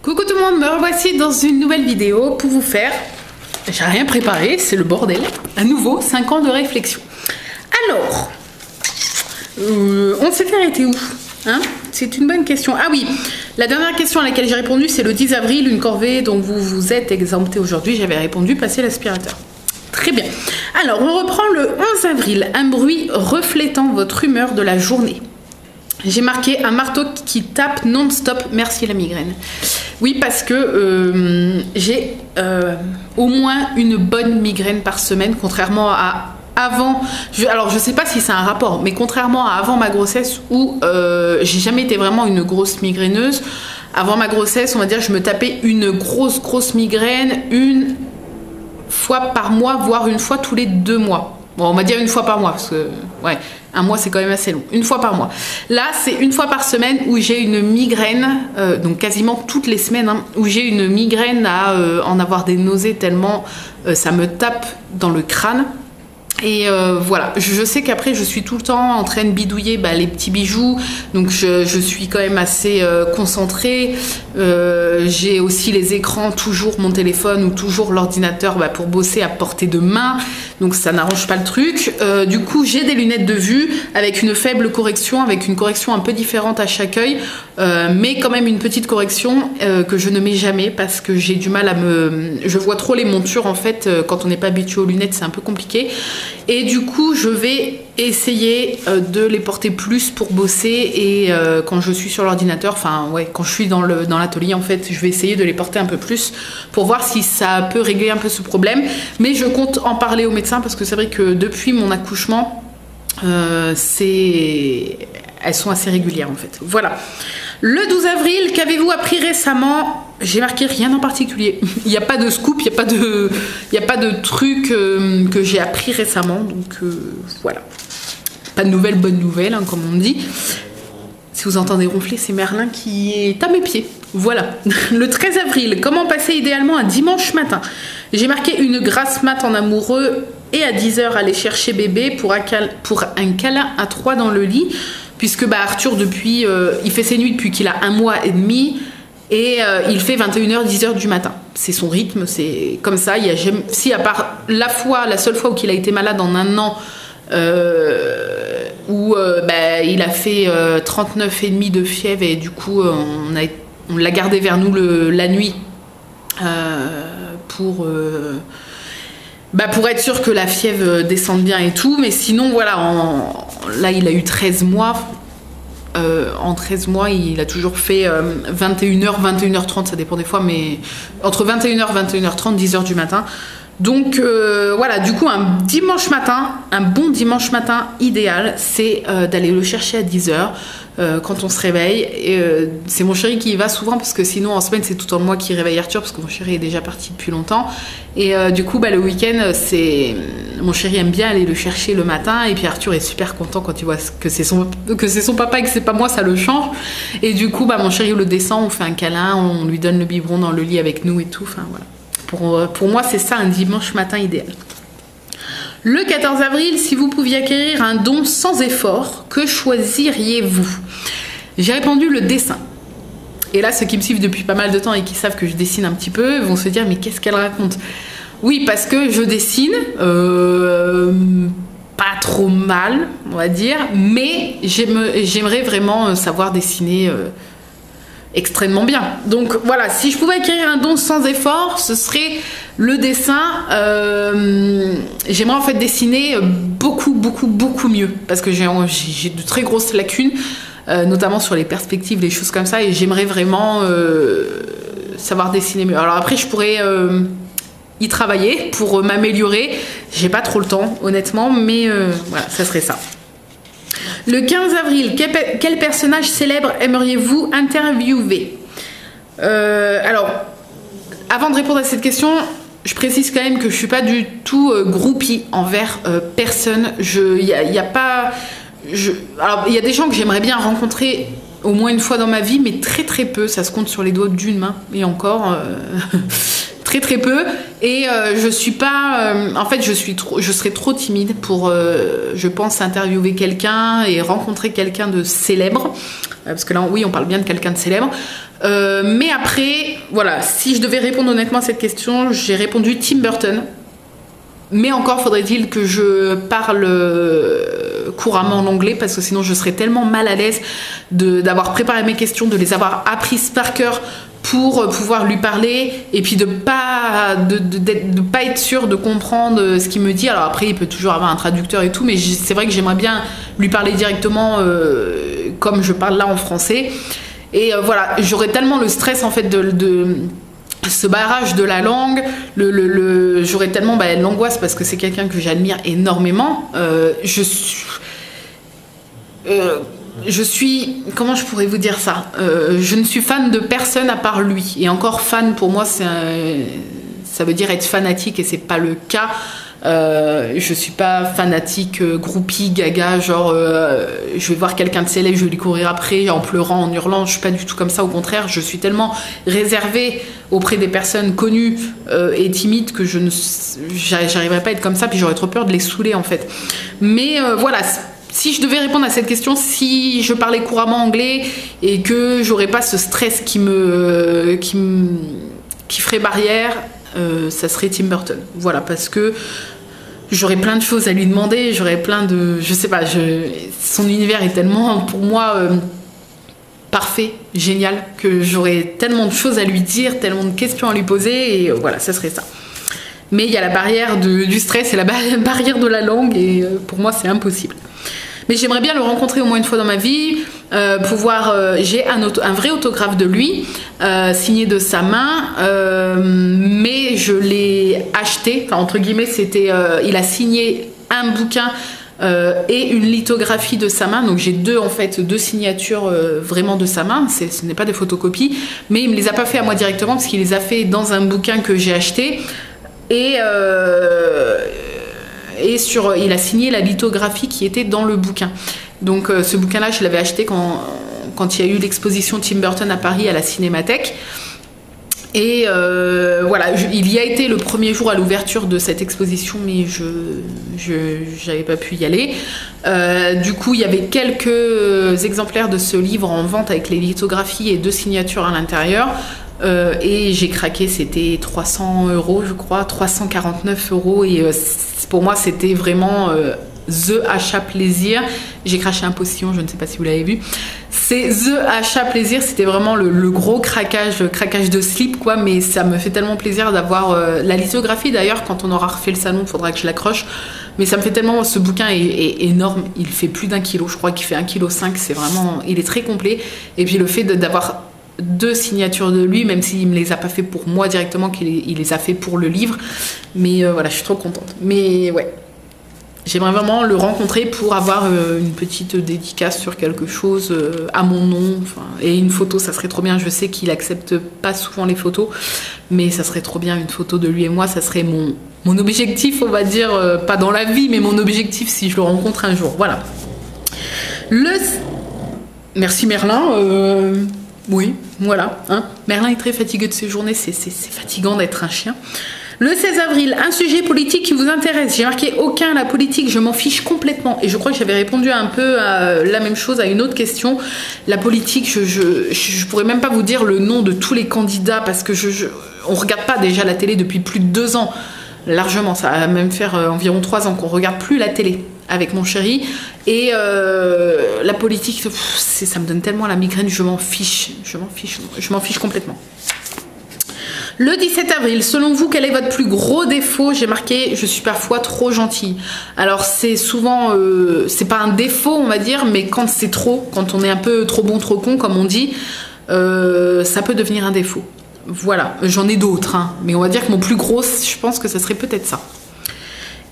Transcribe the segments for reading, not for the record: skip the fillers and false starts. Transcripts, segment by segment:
Coucou tout le monde, me revoici dans une nouvelle vidéo pour vous faire, j'ai rien préparé, c'est le bordel, à nouveau 5 ans de réflexion. Alors, on s'était arrêté où hein? C'est une bonne question. Ah oui, la dernière question à laquelle j'ai répondu, c'est le 10 avril, une corvée dont vous vous êtes exempté aujourd'hui. J'avais répondu passer l'aspirateur. Très bien. Alors, on reprend le 11 avril, un bruit reflétant votre humeur de la journée. J'ai marqué un marteau qui tape non-stop, merci la migraine. Oui, parce que j'ai au moins une bonne migraine par semaine, contrairement à avant. Alors, je sais pas si c'est un rapport, mais contrairement à avant ma grossesse où j'ai jamais été vraiment une grosse migraineuse. Avant ma grossesse, on va dire, je me tapais une grosse migraine une fois par mois, voire une fois tous les 2 mois. Bon, on va dire une fois par mois, parce que, ouais, un mois, c'est quand même assez long. Une fois par mois. Là, c'est une fois par semaine où j'ai une migraine, donc quasiment toutes les semaines, hein, où j'ai une migraine à en avoir des nausées tellement ça me tape dans le crâne. Et voilà, je sais qu'après je suis tout le temps en train de bidouiller les petits bijoux, donc je suis quand même assez concentrée. J'ai aussi les écrans, toujours mon téléphone ou toujours l'ordinateur pour bosser à portée de main, donc ça n'arrange pas le truc. Du coup j'ai des lunettes de vue avec une faible correction, avec une correction un peu différente à chaque œil, mais quand même une petite correction que je ne mets jamais parce que j'ai du mal à je vois trop les montures en fait, quand on n'est pas habitué aux lunettes c'est un peu compliqué. Et du coup, je vais essayer de les porter plus pour bosser et quand je suis sur l'ordinateur, enfin ouais, quand je suis dans l'atelier en fait, je vais essayer de les porter un peu plus pour voir si ça peut régler un peu ce problème. Mais je compte en parler au médecin parce que c'est vrai que depuis mon accouchement, elles sont assez régulières en fait. Voilà. Le 12 avril, qu'avez-vous appris récemment? J'ai marqué rien en particulier. Il n'y a pas de scoop, il n'y a pas de truc que j'ai appris récemment. Donc voilà. Pas de nouvelles, bonnes nouvelles, hein, comme on dit. Si vous entendez ronfler, c'est Merlin qui est à mes pieds. Voilà. Le 13 avril, comment passer idéalement un dimanche matin? J'ai marqué une grasse mat en amoureux et à 10h aller chercher bébé pour un câlin à 3 dans le lit. Puisque Arthur, depuis, il fait ses nuits depuis qu'il a 1 mois et demi et il fait 21h, 10h du matin. C'est son rythme, c'est comme ça. Si à part la seule fois où il a été malade en 1 an, où il a fait 39,5 de fièvre et du coup on l'a gardé vers nous la nuit pour être sûr que la fièvre descende bien et tout, mais sinon voilà, là il a eu 13 mois, en 13 mois il a toujours fait 21h, 21h30, ça dépend des fois, mais entre 21h, 21h30, 10h du matin. Donc voilà, du coup un dimanche matin, un bon dimanche matin idéal, c'est d'aller le chercher à 10h quand on se réveille. C'est mon chéri qui y va souvent parce que sinon en semaine c'est tout le temps moi qui réveille Arthur parce que mon chéri est déjà parti depuis longtemps. Et du coup le week-end, mon chéri aime bien aller le chercher le matin et puis Arthur est super content quand il voit que c'est son papa et que c'est pas moi, ça le change. Et du coup mon chéri le descend, on fait un câlin, on lui donne le biberon dans le lit avec nous et tout, enfin voilà. Pour moi, c'est ça un dimanche matin idéal. Le 14 avril, si vous pouviez acquérir un don sans effort, que choisiriez-vous? J'ai répondu le dessin. Et là, ceux qui me suivent depuis pas mal de temps et qui savent que je dessine un petit peu vont se dire mais qu'est-ce qu'elle raconte? Oui, parce que je dessine pas trop mal, on va dire, mais j'aimerais vraiment savoir dessiner extrêmement bien. Donc voilà, si je pouvais acquérir un don sans effort, ce serait le dessin. J'aimerais en fait dessiner beaucoup mieux parce que j'ai de très grosses lacunes, notamment sur les perspectives, les choses comme ça, et j'aimerais vraiment savoir dessiner mieux. Alors après je pourrais y travailler pour m'améliorer, j'ai pas trop le temps honnêtement, mais voilà, ça serait ça. Le 15 avril, quel personnage célèbre aimeriez-vous interviewer? Alors, avant de répondre à cette question, je précise quand même que je suis pas du tout groupie envers personne. Alors, il y a des gens que j'aimerais bien rencontrer au moins une fois dans ma vie, mais très peu. Ça se compte sur les doigts d'une main et encore très très peu, et je suis pas, en fait je serais trop timide pour, je pense, interviewer quelqu'un et rencontrer quelqu'un de célèbre, parce que là oui on parle bien de quelqu'un de célèbre, mais après voilà, si je devais répondre honnêtement à cette question, j'ai répondu Tim Burton. Mais encore faudrait-il que je parle couramment en anglais, parce que sinon je serais tellement mal à l'aise d'avoir préparé mes questions, de les avoir apprises par cœur pour pouvoir lui parler, et puis de pas être sûr de comprendre ce qu'il me dit. Alors après il peut toujours avoir un traducteur et tout, mais c'est vrai que j'aimerais bien lui parler directement comme je parle là en français. Et voilà, j'aurais tellement le stress en fait de ce barrage de la langue, j'aurais tellement l'angoisse, parce que c'est quelqu'un que j'admire énormément. Je suis, comment je pourrais vous dire ça, je ne suis fan de personne à part lui, et encore fan pour moi ça veut dire être fanatique, et c'est pas le cas. Je suis pas fanatique, groupie, gaga, genre je vais voir quelqu'un de célèbre, je vais lui courir après en pleurant, en hurlant. Je suis pas du tout comme ça, au contraire, je suis tellement réservée auprès des personnes connues et timides que j'arriverais pas à être comme ça, puis j'aurais trop peur de les saouler en fait. Mais voilà, si je devais répondre à cette question, si je parlais couramment anglais et que j'aurais pas ce stress qui ferait barrière, ça serait Tim Burton. Voilà, parce que j'aurais plein de choses à lui demander, j'aurais plein de... Je sais pas, son univers est tellement, pour moi, parfait, génial, que j'aurais tellement de choses à lui dire, tellement de questions à lui poser, et voilà, ça serait ça. Mais il y a la barrière du stress et la barrière de la langue, et pour moi, c'est impossible. Mais j'aimerais bien le rencontrer au moins une fois dans ma vie, j'ai un vrai autographe de lui, signé de sa main, mais je l'ai acheté, enfin entre guillemets, il a signé un bouquin et une lithographie de sa main, donc j'ai deux signatures vraiment de sa main, ce n'est pas des photocopies, mais il me les a pas fait à moi directement, parce qu'il les a fait dans un bouquin que j'ai acheté, et il a signé la lithographie qui était dans le bouquin. Donc ce bouquin-là, je l'avais acheté quand il y a eu l'exposition Tim Burton à Paris à la Cinémathèque. Et voilà, il y a été le premier jour à l'ouverture de cette exposition, mais je n'avais pas pu y aller. Du coup, il y avait quelques exemplaires de ce livre en vente avec les lithographies et deux signatures à l'intérieur. Et j'ai craqué, c'était 300 €, je crois, 349 €, et pour moi c'était vraiment the achat plaisir. J'ai craché un postillon, je ne sais pas si vous l'avez vu. C'est the achat plaisir, c'était vraiment le gros craquage de slip quoi, mais ça me fait tellement plaisir d'avoir la lithographie. D'ailleurs, quand on aura refait le salon, il faudra que je l'accroche. Mais ça me fait tellement, ce bouquin est énorme, il fait plus d'1 kilo, je crois qu'il fait 1,5 kg, c'est vraiment, il est très complet. Et puis le fait d'avoir deux signatures de lui, même s'il me les a pas fait pour moi directement, qu'il les a fait pour le livre, mais voilà, je suis trop contente. Mais ouais, j'aimerais vraiment le rencontrer pour avoir une petite dédicace sur quelque chose à mon nom, et une photo, ça serait trop bien. Je sais qu'il accepte pas souvent les photos, mais ça serait trop bien une photo de lui et moi. Ça serait mon objectif, on va dire, pas dans la vie, mais mon objectif si je le rencontre un jour. Voilà. Merci Merlin. Oui, voilà. Hein. Merlin est très fatigué de ses journées, c'est fatigant d'être un chien. Le 16 avril, un sujet politique qui vous intéresse. J'ai marqué aucun, la politique, je m'en fiche complètement. Et je crois que j'avais répondu un peu à la même chose à une autre question. La politique, je pourrais même pas vous dire le nom de tous les candidats, parce que on regarde pas déjà la télé depuis plus de 2 ans. Largement, ça va même faire environ 3 ans qu'on regarde plus la télé avec mon chéri, et la politique, ça me donne tellement la migraine, je m'en fiche complètement. Le 17 avril, selon vous, quel est votre plus gros défaut? J'ai marqué, je suis parfois trop gentille. Alors c'est souvent, c'est pas un défaut on va dire, mais quand c'est trop, quand on est un peu trop bon, trop con comme on dit, ça peut devenir un défaut. Voilà, j'en ai d'autres, hein, mais on va dire que mon plus gros, je pense que ça serait peut-être ça.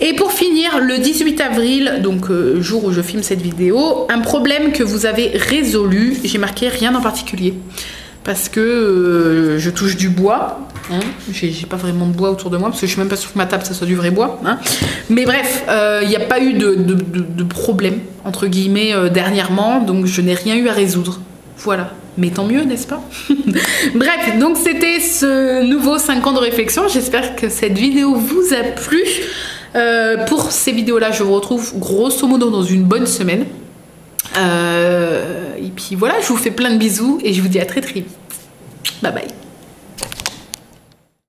Et pour finir, le 18 avril, donc jour où je filme cette vidéo, un problème que vous avez résolu. J'ai marqué rien en particulier, parce que je touche du bois, hein. J'ai pas vraiment de bois autour de moi, parce que je suis même pas sûre que ma table ça soit du vrai bois, hein. Mais bref, il n'y a pas eu de problème entre guillemets dernièrement, donc je n'ai rien eu à résoudre. Voilà. mais tant mieux, n'est-ce pas? Bref, donc c'était ce nouveau 5 ans de réflexion. J'espère que cette vidéo vous a plu. Pour ces vidéos-là, je vous retrouve grosso modo dans une bonne semaine. Et puis voilà, je vous fais plein de bisous et je vous dis à très très vite. Bye bye.